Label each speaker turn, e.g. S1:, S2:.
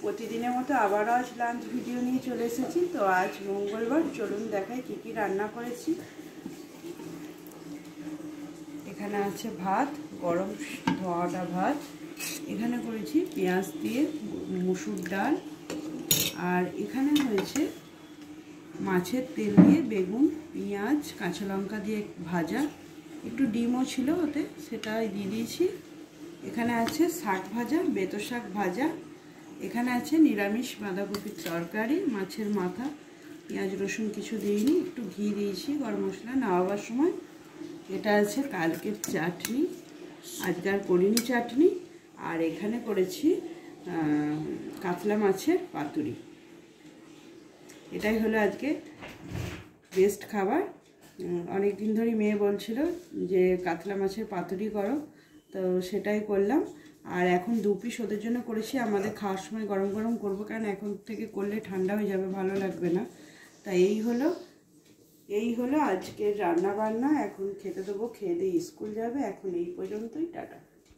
S1: প্রতিদিনের মতো আবারও আজ লাঞ্চ ভিডিও নিয়ে চলে এসেছি। তো আজ মঙ্গলবার, চলুন দেখাই কী কী রান্না করেছি। এখানে আছে ভাত, গরম ধোয়াটা ভাত। এখানে করেছি পেঁয়াজ দিয়ে মুসুর ডাল। আর এখানে হয়েছে মাছের তেল দিয়ে বেগুন, পেঁয়াজ, কাঁচা লঙ্কা দিয়ে ভাজা। একটু ডিমও ছিল ওতে, সেটাই দিয়ে দিয়েছি। এখানে আছে শাক ভাজা, বেতো শাক ভাজা। এখানে আছে নিরামিষ বাঁধাকপির তরকারি, মাছের মাথা, পেঁয়াজ রসুন কিছু দিইনি, একটু ঘি দিয়েছি গরম মশলা নামাবার সময়। এটা আছে কালকের চাটনি, আজকে আর করিনি চাটনি। আর এখানে করেছি কাতলা মাছের পাতুরি। এটাই হলো আজকে বেস্ট খাবার। অনেক দিন ধরেই মেয়ে বলছিল যে কাতলা মাছের পাতুরি করো, তো সেটাই করলাম। আর এখন 2 পিস ওদের জন্য করেছি, আমাদের খাওয়ার সময় গরম গরম করবো, কারণ এখন থেকে করলে ঠান্ডা হয়ে যাবে, ভালো লাগবে না। তাই এই হলো আজকের রান্না বান্না। এখন খেতে দেবো, খেয়ে দিয়ে স্কুল যাবে। এখন এই পর্যন্তই, টাটা।